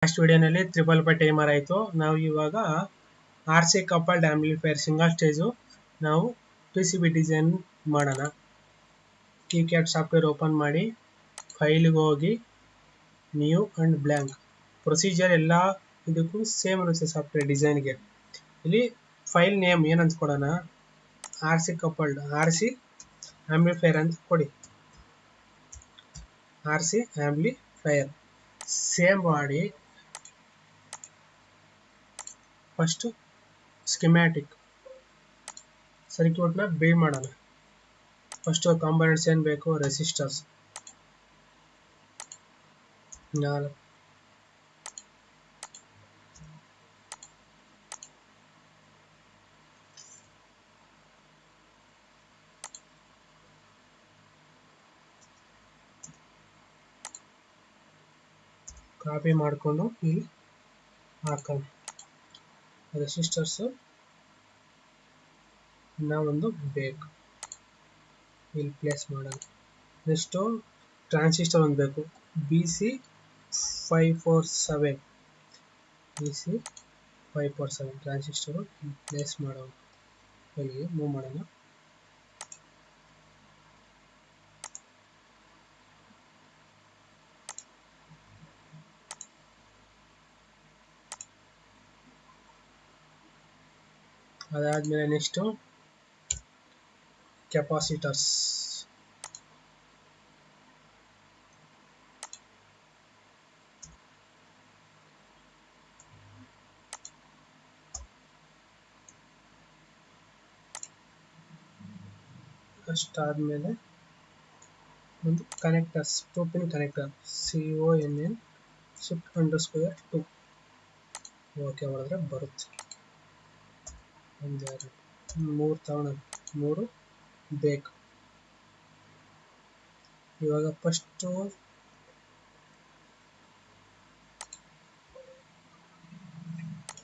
Last ವಿಡಿಯೋನಲ್ಲಿ triple pi timer ಆಯಿತು. ನಾವು ಇವಾಗ RC coupled amplifier single stage ನಾವು PCB ಡಿಸೈನ್ ಮಾಡೋಣ. KiCad ಸಾಫ್ಟ್ವೇರ್ ಓಪನ್ ಮಾಡಿ ಫೈಲ್ಗೆ ಹೋಗಿ ನ್ಯೂ ಅಂಡ್ ಬ್ಲ್ಯಾಂಕ್. ಪ್ರೊಸೀಜರ್ ಎಲ್ಲ ಇದಕ್ಕೂ ಸೇಮ್ ಇರುತ್ತೆ ಸಾಫ್ಟ್ವೇರ್ ಡಿಸೈನ್ಗೆ. ಇಲ್ಲಿ ಫೈಲ್ ನೇಮ್ ಏನಂತ ಕೊಡೋಣ, RC ಕಪಲ್ಡ್ RC ಆಂಪ್ಲಿಫೈಯರ್ ಅಂತ ಕೊಡಿ. RC ಆಂಪ್ಲಿಫೈಯರ್ ಸೇವ್ ಮಾಡಿ ಫಸ್ಟ್ ಸ್ಕಿಮ್ಯಾಟಿಕ್ ಸರ್ಕ್ಯೂಟ್ನ ಬಿಲ್ಡ್ ಮಾಡೋಣ. ಫಸ್ಟ್ ಕಾಂಪೊನೆಂಟ್ಸ್ ಏನು ಬೇಕು, ರೆಸಿಸ್ಟರ್ಸ್ 4, ಕಾಪಿ ಮಾಡಿಕೊಂಡು ಇಲ್ಲಿ ಹಾಕೋಣ. ರೆಸಿಸ್ಟರ್ಸು ಇನ್ನೂ ಬೇಕು, ಇಲ್ಲಿ ಪ್ಲೇಸ್ ಮಾಡೋಣ. ನೆಕ್ಸ್ಟು ಟ್ರಾನ್ಸಿಸ್ಟರ್ ಒಂದು ಬೇಕು, BC547 ಟ್ರಾನ್ಸಿಸ್ಟರು ಇಲ್ಲಿ ಪ್ಲೇಸ್ ಮಾಡೋಣ. ಇಲ್ಲಿಗೆ ಮೂವ್ ಮಾಡೋಣ. ಅದಾದಮೇಲೆ ನೆಕ್ಸ್ಟು ಕೆಪಾಸಿಟರ್ಸ್ ಅಷ್ಟಾದಮೇಲೆ ಒಂದು connectors, 2 pin connector CONN shift_2 okay ಮಾಡಿದ್ರೆ ಬರುತ್ತೆ. 1 2 3 ತಗೊಳ್ಳೋಣ, 3 ಬೇಕು. ಇವಾಗ ಫಸ್ಟು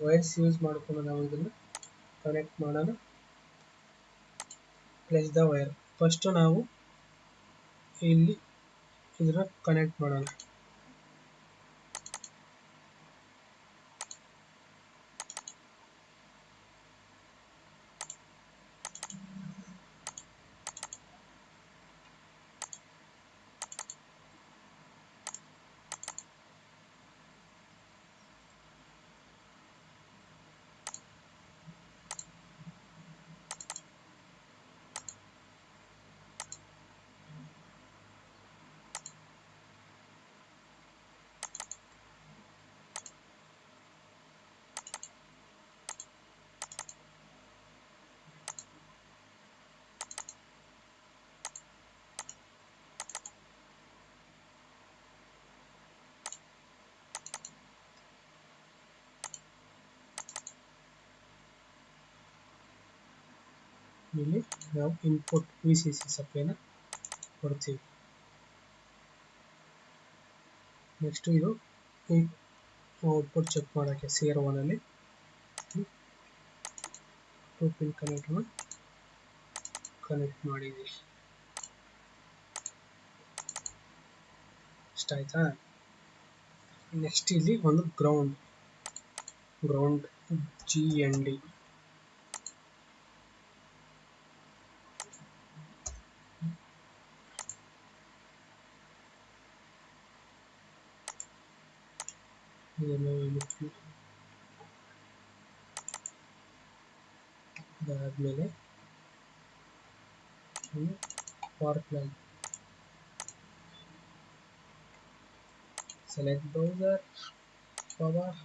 ವೈರ್ಸ್ ಯೂಸ್ ಮಾಡಿಕೊಂಡು ನಾವು ಇದನ್ನು ಕನೆಕ್ಟ್ ಮಾಡೋಣ. Place the wire. ಫಸ್ಟು ನಾವು ಇಲ್ಲಿ ಇದನ್ನು ಕನೆಕ್ಟ್ ಮಾಡೋಣ. ಇಲ್ಲಿ ನಾವು ಇನ್ಪುಟ್ VCC ಸಪ್ಲೈನ ಕೊಡ್ತೀವಿ. ನೆಕ್ಸ್ಟ್ ಇದು ಔಟ್ಪುಟ್ ಚೆಕ್ ಮಾಡೋಕ್ಕೆ CR1 ಅಲ್ಲಿ 2 ಪಿನ್ ಕನೆಕ್ಟರ್ನ ಕನೆಕ್ಟ್ ಮಾಡಿದ್ದೀವಿ. ಇಷ್ಟ ಆಯ್ತಾ? ನೆಕ್ಸ್ಟ್ ಇಲ್ಲಿ ಒಂದು ಗ್ರೌಂಡ್ GND ಅದಾದಮೇಲೆ power plug, select browser, power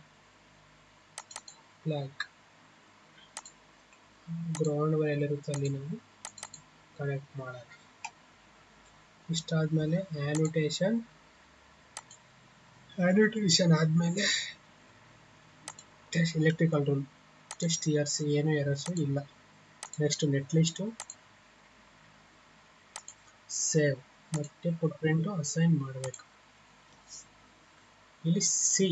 plug, ground wire ಎಲ್ಲಿರುತ್ತೆ ಅಲ್ಲಿ ನಾವು ಕನೆಕ್ಟ್ ಮಾಡೋಣ. ಇಷ್ಟಾದಮೇಲೆ ಆ್ಯನಿಟೇಷನ್ ಆದಮೇಲೆ test electrical rule, test ERC, ಏನೂ ಎರರ್ಸು ಇಲ್ಲ. ನೆಕ್ಸ್ಟ್ ನೆಟ್ ಲಿಸ್ಟು, ಸೇವ್ ಮತ್ತು ಫುಟ್ ಪ್ರಿಂಟು ಅಸೈನ್ ಮಾಡಬೇಕು. ಇಲ್ಲಿ ಸಿ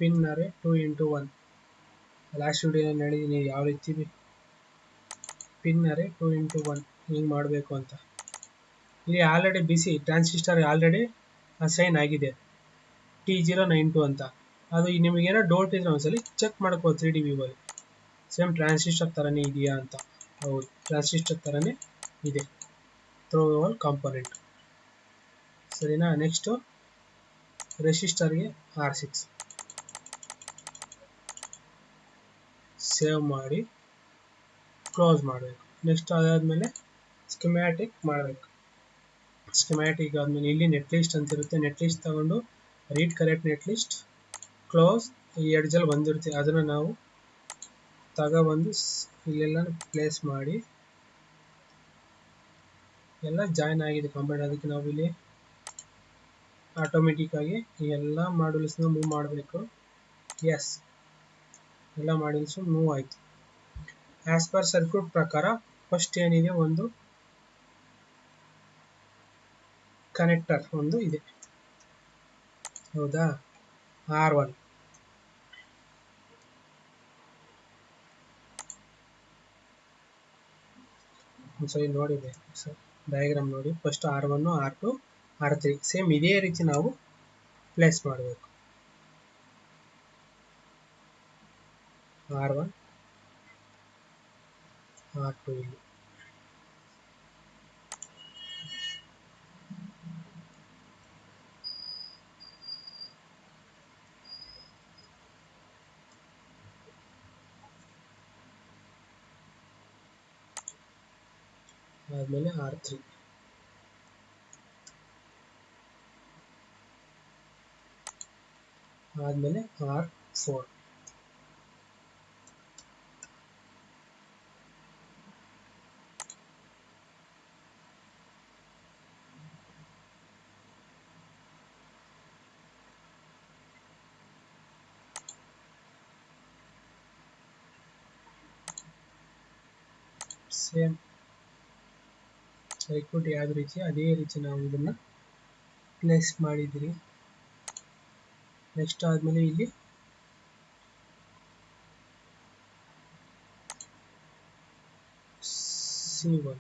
ಪಿನ್ ಅರೆ 2x1 ಲಾಸ್ಟ್ ವಿಡಿಯೋನಲ್ಲಿ ಹೇಳಿದ್ದೀನಿ ಯಾವ ರೀತಿ ಪಿನ್ ಅರೆ 2x1 ಹಿಂಗೆ ಮಾಡಬೇಕು ಅಂತ. ಇಲ್ಲಿ ಆಲ್ರೆಡಿ ಬಿಸಿ ಟ್ರಾನ್ಸಿಸ್ಟರ್ ಆಲ್ರೆಡಿ ಅಸೈನ್ ಆಗಿದೆ T092 ಅಂತ. ಅದು ನಿಮಗೇನೋ ಡೌಟ್ ಇದ್ರೆ ಒಂದ್ಸಲಿ ಚೆಕ್ ಮಾಡ್ಕೋ 3D ವ್ಯೂವಲ್ಲಿ ಸೇಮ್ ಟ್ರಾನ್ಸಿಸ್ಟರ್ ಥರನೇ ಇದೆಯಾ ಅಂತ. ಹೌದು, ಟ್ರಾನ್ಸಿಸ್ಟರ್ ಥರನೇ ಇದೆ ಥ್ರೋವಲ್ ಕಾಂಪೊನೆಂಟ್. ಸರಿನಾ? ನೆಕ್ಸ್ಟು ರೆಸಿಸ್ಟರ್ಗೆ R6 ಸೇವ್ ಮಾಡಿ ಕ್ಲೋಸ್ ಮಾಡಬೇಕು. ನೆಕ್ಸ್ಟ್ ಅದಾದಮೇಲೆ ಸ್ಕಿಮ್ಯಾಟಿಕ್ ಮಾಡಬೇಕು. ಸ್ಕಿಮ್ಯಾಟಿಕ್ ಆದಮೇಲೆ ಇಲ್ಲಿ ನೆಟ್ ಲಿಸ್ಟ್ ಅಂತ ಇರುತ್ತೆ, ನೆಟ್ ಲಿಸ್ಟ್ ತಗೊಂಡು read correct net list close ಈ ಎಡ್ಜಲ್ಲಿ ಬಂದಿರುತ್ತೆ, ಅದನ್ನು ನಾವು ತಗೊಬಂದು ಇಲ್ಲೆಲ್ಲ ಪ್ಲೇಸ್ ಮಾಡಿ ಎಲ್ಲ ಜಾಯ್ನ್ ಆಗಿದೆ ಕಂಪ್ಲೀಟ್. ಅದಕ್ಕೆ ನಾವು ಇಲ್ಲಿ ಆಟೋಮೆಟಿಕ್ ಆಗಿ ಈ ಎಲ್ಲ ಮಾಡ್ಯೂಲ್ಸ್ನ ಮೂವ್ ಮಾಡಬೇಕು. ಎಸ್, ಎಲ್ಲ ಮಾಡ್ಯೂಲ್ಸು ಮೂವ್ ಆಯಿತು. ಆ್ಯಸ್ ಪರ್ ಸರ್ಕ್ಯೂಟ್ ಪ್ರಕಾರ ಫಸ್ಟ್ ಏನಿದೆ, ಒಂದು ಕನೆಕ್ಟರ್ ಒಂದು ಇದೆ, ಹೌದಾ? R1 ಒಂದ್ಸರಿ ನೋಡಿದೆ ಸರ್, ಡಯಾಗ್ರಾಮ್ ನೋಡಿ. First R1 R2 R3 same ಇದೇ ರೀತಿ ನಾವು ಪ್ಲೇಸ್ ಮಾಡಬೇಕು. R1 R2 ಇಲ್ಲಿ ಆದಮೇಲೆ R3 ಆದಮೇಲೆ R4 ಸೇಮ್ ಸರ್ಕ್ಯೂಟ್ ಯಾವ ರೀತಿ ಅದೇ ರೀತಿ ನಾವು ಇದನ್ನು ಪ್ಲೇಸ್ ಮಾಡಿದ್ದೀರಿ. ನೆಕ್ಸ್ಟ್ ಆದಮೇಲೆ ಇಲ್ಲಿ C1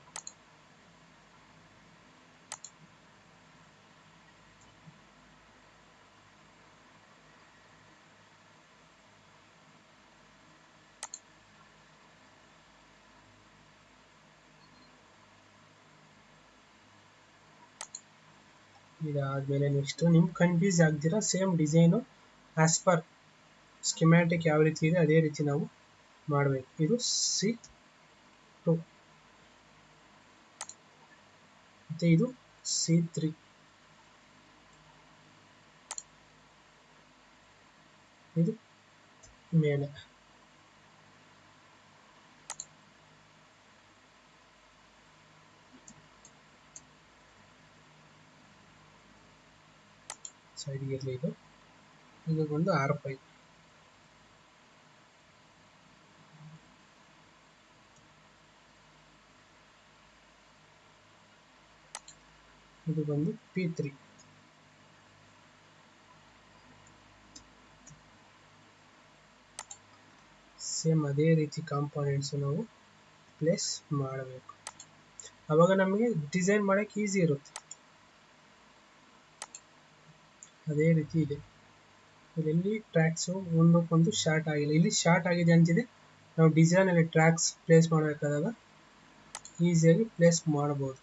ಇದಾದಮೇಲೆ ನೆಕ್ಸ್ಟ್ ನಿಮ್ಗೆ ಕನ್ಫ್ಯೂಸ್ ಆಗ್ದಿರಾ same design as per schematic ಯಾವ ರೀತಿ ಇದೆ ಅದೇ ರೀತಿ ನಾವು ಮಾಡಬೇಕು. ಇದು C2 ಮತ್ತು ಇದು C3, ಇದು ಮೇಲೆ. ಸೈಡ್ಗೆ ಇರಲಿ, ಇದು ಬಂದು R5. ಇದು ಬಂದು P3. ಸೇಮ್ ಅದೇ ರೀತಿ ಕಾಂಪೋನೆಂಟ್ಸ್ ನಾವು ಪ್ಲೇಸ್ ಮಾಡಬೇಕು, ಆವಾಗ ನಮಗೆ ಡಿಸೈನ್ ಮಾಡೋಕ್ಕೆ ಈಸಿ ಇರುತ್ತೆ. ಅದೇ ರೀತಿ ಇದೆ. ಇಲ್ಲಿ ಟ್ರ್ಯಾಕ್ಸು ಒಂದಕ್ಕೊಂದು ಶಾರ್ಟ್ ಆಗಿಲ್ಲ, ಇಲ್ಲಿ ಶಾರ್ಟ್ ಆಗಿದೆ ಅಂತಿದೆ. ನಾವು ಡಿಸೈನಲ್ಲಿ ಟ್ರ್ಯಾಕ್ಸ್ ಪ್ಲೇಸ್ ಮಾಡಬೇಕಾದಾಗ ಈಸಿಯಾಗಿ ಪ್ಲೇಸ್ ಮಾಡ್ಬೋದು.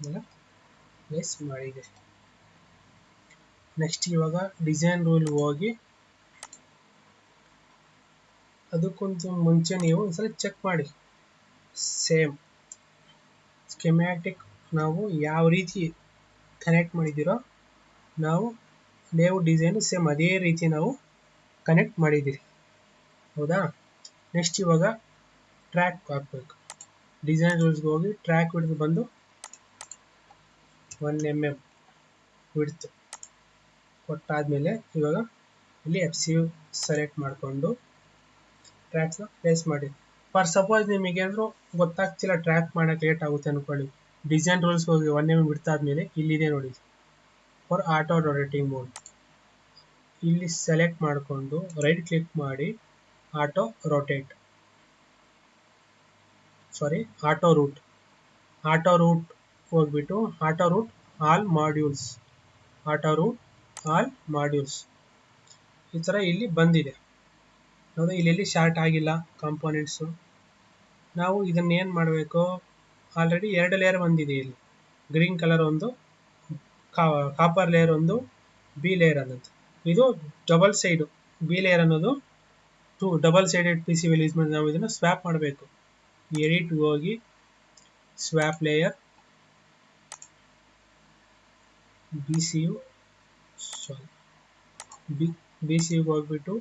ಎಲ್ಲ ಪ್ಲೇಸ್ ಮಾಡಿದೆ. ನೆಕ್ಸ್ಟ್ ಇವಾಗ ಡಿಸೈನ್ ರೂಲ್ ಹೋಗಿ ಅದಕ್ಕೊಂದು ಮುಂಚೆ ನೀವು ಒಂದ್ಸಲ ಚೆಕ್ ಮಾಡಿ. ಸೇಮ್ ಸ್ಕೆಮ್ಯಾಟಿಕ್ ನಾವು ಯಾವ ರೀತಿ ಕನೆಕ್ಟ್ ಮಾಡಿದ್ದೀರೋ ನಾವು ಲೇಔಟ್ ಡಿಸೈನ್ ಸೇಮ್ ಅದೇ ರೀತಿ ನಾವು ಕನೆಕ್ಟ್ ಮಾಡಿದ್ದೀರಿ. ಹೌದಾ? ನೆಕ್ಸ್ಟ್ ಇವಾಗ ಟ್ರ್ಯಾಕ್ ಹಾಕಬೇಕು. ಡಿಸೈನ್ ರೂಲ್ಸ್ಗೆ ಹೋಗಿ ಟ್ರ್ಯಾಕ್ ವಿಡ್ತ್ ಬಂದು 1 mm ವಿಡ್ತ್ ಕೊಟ್ಟಾದ್ಮೇಲೆ ಇವಾಗ ಇಲ್ಲಿ FC ಸೆಲೆಕ್ಟ್ ಮಾಡಿಕೊಂಡು ಟ್ರ್ಯಾಕ್ಸ್ನ ಪ್ಲೇಸ್ ಮಾಡಿ. ಫಾರ್ ಸಪೋಸ್ ನಿಮಗೆ ಅಂದರೂ ಗೊತ್ತಾಗ್ತಿಲ್ಲ, ಟ್ರ್ಯಾಕ್ ಮಾಡೋಕ್ಕೆ ಲೇಟ್ ಆಗುತ್ತೆ ಅಂದ್ಕೊಳ್ಳಿ, ಡಿಸೈನ್ ರೂಲ್ಸ್ಗೆ ಹೋಗಿ 1 mm ವಿಡ್ತ್ ಆದಮೇಲೆ ಇಲ್ಲಿದೆ ನೋಡಿ ಫಾರ್ ಆಟೋ ರೊಟೇಟಿಂಗ್ ಮೋಡ್, ಇಲ್ಲಿ ಸೆಲೆಕ್ಟ್ ಮಾಡಿಕೊಂಡು ರೈಟ್ ಕ್ಲಿಕ್ ಮಾಡಿ ಆಟೋ ರೂಟ್ ಹೋಗ್ಬಿಟ್ಟು ಆಟೋ ರೂಟ್ ಆಲ್ ಮಾಡ್ಯೂಲ್ಸ್ ಈ ಥರ ಇಲ್ಲಿ ಬಂದಿದೆ. ಹೌದಾ? ಇಲ್ಲಿ ಶಾರ್ಟ್ ಆಗಿಲ್ಲ ಕಾಂಪೋನೆಂಟ್ಸು. ನಾವು ಇದನ್ನ ಏನು ಮಾಡಬೇಕು, ಆಲ್ರೆಡಿ 2 ಲೇಯರ್ ಬಂದಿದೆ. ಇಲ್ಲಿ ಗ್ರೀನ್ ಕಲರ್ ಒಂದು, ಕಾಪರ್ ಲೇಯರ್ ಒಂದು, ಬಿ ಲೇಯರ್ ಅನ್ನೋದು. ಇದು ಡಬಲ್ ಸೈಡು ಬಿ ಲೇಯರ್ ಅನ್ನೋದು ಡಬಲ್ ಸೈಡೆಡ್ PCB ಯೂಸ್ ಮಾಡಿ ನಾವು ಇದನ್ನು ಸ್ವ್ಯಾಪ್ ಮಾಡಬೇಕು. ಎಡಿಟ್ ಹೋಗಿ ಸ್ವ್ಯಾಪ್ ಲೇಯರ್ BCU ಹೋಗ್ಬಿಟ್ಟು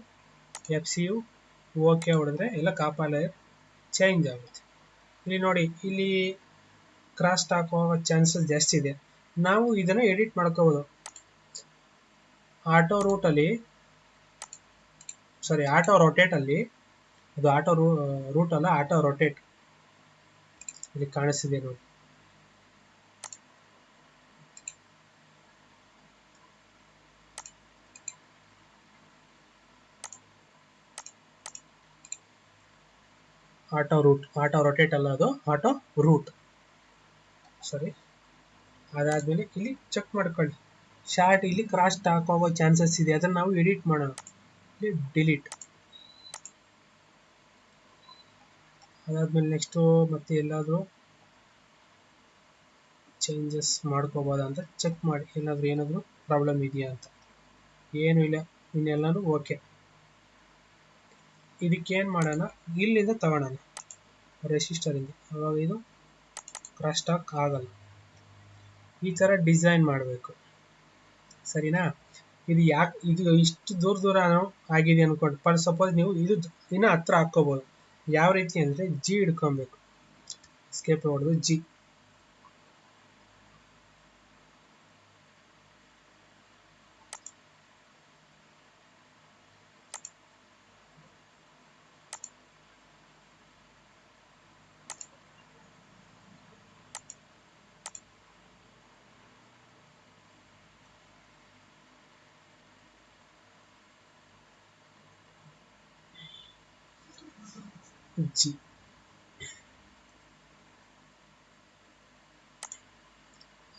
FCU ಓಕೆ ಹೊಡೆದ್ರೆ ಎಲ್ಲ ಕಾಪರ್ ಲೇಯರ್ ಚೇಂಜ್ ಆಗುತ್ತೆ. ಇಲ್ಲಿ ನೋಡಿ, ಇಲ್ಲಿ ಕ್ರಾಸ್ ಟಾಕ್ ಹೋಗೋ ಚಾನ್ಸಸ್ ಜಾಸ್ತಿ ಇದೆ. ನಾವು ಇದನ್ನು ಎಡಿಟ್ ಮಾಡ್ಕೋಬೋದು. ಆಟೋ ರೊಟೇಟ್ ಅಲ್ಲಿ, ಅದು ರೂಟ್ ಅಲ್ಲ, ಆಟೋ ರೊಟೇಟ್ ಇಲ್ಲಿ ಕಾಣಿಸ್ತಿದೆ ನೋಡಿ. ಆಟೋ ರೊಟೇಟ್ ಅಲ್ಲ, ಅದು ಆಟೋ ರೂಟ್. ಸರಿ, ಅದಾದ್ಮೇಲೆ ಇಲ್ಲಿ ಚೆಕ್ ಮಾಡ್ಕೊಳ್ಳಿ, ಶಾರ್ಟ್ ಇಲ್ಲಿ ಕ್ರಾಸ್ ಟಾಕ್ ಹೋಗೋ ಚಾನ್ಸಸ್ ಇದೆ, ಅದನ್ನು ನಾವು ಎಡಿಟ್ ಮಾಡೋಣ. ಇಲ್ಲಿ ಡಿಲೀಟ್. ಅದಾದ್ಮೇಲೆ ನೆಕ್ಸ್ಟು ಮತ್ತೆ ಎಲ್ಲಾದರೂ ಚೇಂಜಸ್ ಮಾಡ್ಕೋಬೋದಾ ಅಂತ ಚೆಕ್ ಮಾಡಿ, ಏನಾದರೂ ಪ್ರಾಬ್ಲಮ್ ಇದೆಯಾ ಅಂತ. ಏನೂ ಇಲ್ಲ, ಇನ್ನೆಲ್ಲನೂ ಓಕೆ. ಇದಕ್ಕೇನು ಮಾಡೋಣ, ಇಲ್ಲಿಂದ ತಗೊಳ್ಳೋಣ ರೆಸಿಸ್ಟರಿಂದ, ಅವಾಗ ಇದು ಕ್ರಾಸ್ ಟಾಕ್ ಆಗಲ್ಲ. ಈ ಥರ ಡಿಸೈನ್ ಮಾಡಬೇಕು. ಸರಿನಾ? ಇದು ಯಾಕೆ ಇದು ಇಷ್ಟು ದೂರ ಆಗಿದೆ ಅಂದ್ಕೊಂಡು, ಫಾರ್ ಸಪೋಸ್ ನೀವು ಇದು ಇನ್ನೂ ಹತ್ರ ಹಾಕ್ಕೋಬೋದು. ಯಾವ ರೀತಿ ಅಂದರೆ G ಹಿಡ್ಕೊಬೇಕು, ಎಸ್ಕೇಪ್ ಹೊಡೆದು G,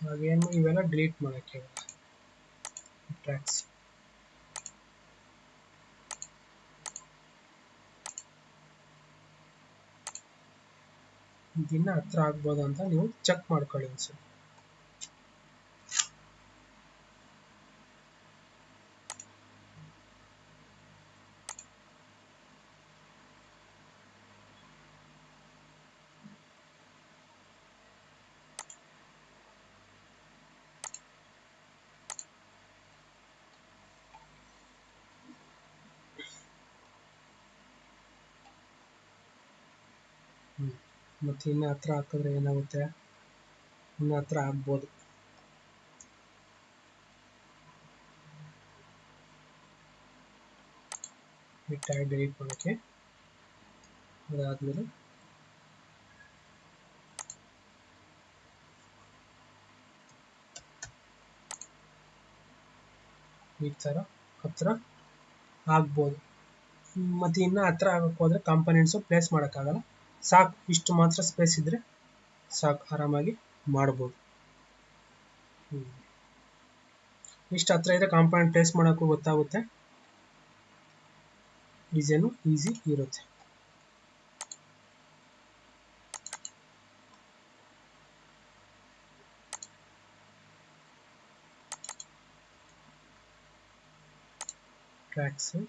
ಹಾಗೇನು ಇವೆಲ್ಲ ಡಿಲೀಟ್ ಮಾಡೋಕ್ಕೆ ಟ್ರ್ಯಾಕ್ಸ್. ಇದನ್ನ ಹತ್ರ ಆಗ್ಬೋದು ಅಂತ ನೀವು ಚೆಕ್ ಮಾಡ್ಕೊಳ್ಳಿ ಅನ್ಸುತ್ತೆ. ಮತ್ತೆ ಇನ್ನು ಹತ್ರ ಹಾಕಿದ್ರೆ ಏನಾಗುತ್ತೆ, ಇನ್ನು ಹತ್ರ ಆಗ್ಬೋದು. ಈ ಟ್ಯಾಗ್ ಡಿಲೀಟ್ ಮಾಡೋಕ್ಕೆ. ಅದಾದಮೇಲೆ ಈ ಥರ ಹತ್ರ ಆಗ್ಬೋದು. ಮತ್ತು ಇನ್ನೂ ಹತ್ರ ಆಗಕ್ಕೆ ಹೋದರೆ ಕಾಂಪೊನೆಂಟ್ಸು ಪ್ಲೇಸ್ ಮಾಡೋಕ್ಕಾಗಲ್ಲ. ಸಾಕು, ಇಷ್ಟು ಮಾತ್ರ ಸ್ಪೇಸ್ ಇದ್ದರೆ ಸಾಕು, ಆರಾಮಾಗಿ ಮಾಡ್ಬೋದು. ಇಷ್ಟು ಹತ್ರ ಇದ್ದರೆ ಕಾಂಪೊನೆಂಟ್ ಪ್ಲೇಸ್ ಮಾಡೋಕ್ಕೂ ಗೊತ್ತಾಗುತ್ತೆ, ಡಿಸೈನು ಈಸಿ ಇರುತ್ತೆ. ಟ್ರ್ಯಾಕ್ಸು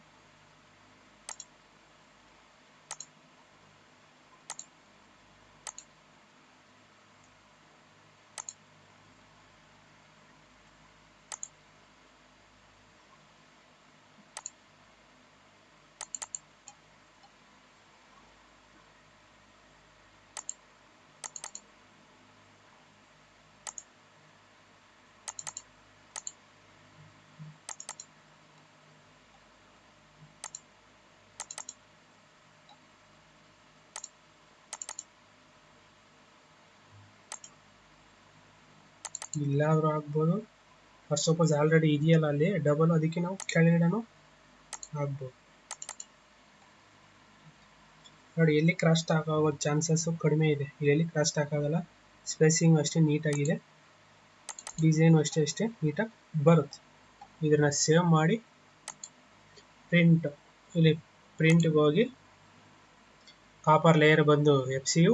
ಇಲ್ಲಾದರೂ ಆಗ್ಬೋದು. ಫರ್ ಸಪೋಸ್ ಆಲ್ರೆಡಿ ಇದೆಯಲ್ಲ ಅಲ್ಲಿ ಡಬಲ್, ಅದಕ್ಕೆ ನಾವು ಕೆಳಗಡೆನೂ ಆಗ್ಬೋದು. ನೋಡಿ, ಎಲ್ಲಿ ಕ್ರಾಸ್ ಟಾಕ್ ಆಗೋ ಚಾನ್ಸಸ್ ಕಡಿಮೆ ಇದೆ. ಎಲ್ಲಿ ಕ್ರಾಸ್ ಟಾಕ್ ಆಗಲ್ಲ. ಸ್ಪೇಸಿಂಗ್ ಅಷ್ಟೇ ನೀಟಾಗಿದೆ, ಡಿಸೈನು ಅಷ್ಟೇ ನೀಟಾಗಿ ಬರುತ್ತೆ. ಇದನ್ನ ಸೇವ್ ಮಾಡಿ ಪ್ರಿಂಟ್, ಇಲ್ಲಿ ಪ್ರಿಂಟ್ಗೆ ಹೋಗಿ ಕಾಪರ್ ಲೇಯರ್ ಬಂದು FCU,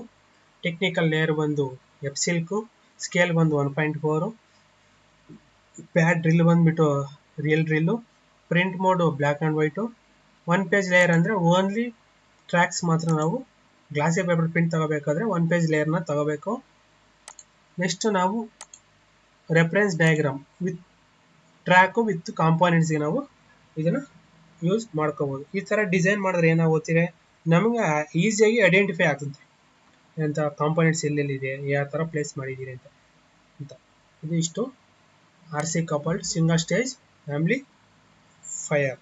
ಟೆಕ್ನಿಕಲ್ ಲೇಯರ್ ಬಂದು Fsilk, ಸ್ಕೇಲ್ ಬಂದು 1.4, ಪ್ಯಾಡ್ ಡ್ರಿಲ್ ಬಂದ್ಬಿಟ್ಟು real drill, print mode black and white, 1 page layer ಅಂದರೆ ಓನ್ಲಿ ಟ್ರ್ಯಾಕ್ಸ್ ಮಾತ್ರ. ನಾವು ಗ್ಲಾಸಿ ಪೇಪರ್ ಪ್ರಿಂಟ್ ತಗೋಬೇಕಾದ್ರೆ 1 ಪೇಜ್ ಲೇಯರ್ನ ತಗೋಬೇಕು. ನೆಕ್ಸ್ಟ್ ನಾವು reference diagram with track with ಕಾಂಪೋನೆಂಟ್ಸ್ಗೆ ನಾವು ಇದನ್ನು ಯೂಸ್ ಮಾಡ್ಕೋಬೋದು. ಈ ಥರ ಡಿಸೈನ್ ಮಾಡಿದ್ರೆ ಏನಾಗುತ್ತೆ, ನಮಗೆ ಈಸಿಯಾಗಿ ಐಡೆಂಟಿಫೈ ಆಗುತ್ತೆ ಎಂಥ ಕಾಂಪೋನೆಂಟ್ಸ್ ಎಲ್ಲೆಲ್ಲಿದೆ, ಯಾವ ಥರ ಪ್ಲೇಸ್ ಮಾಡಿದ್ದೀರಿ ಅಂತ. ಇದು ಇಷ್ಟು RC coupled single stage amplifier.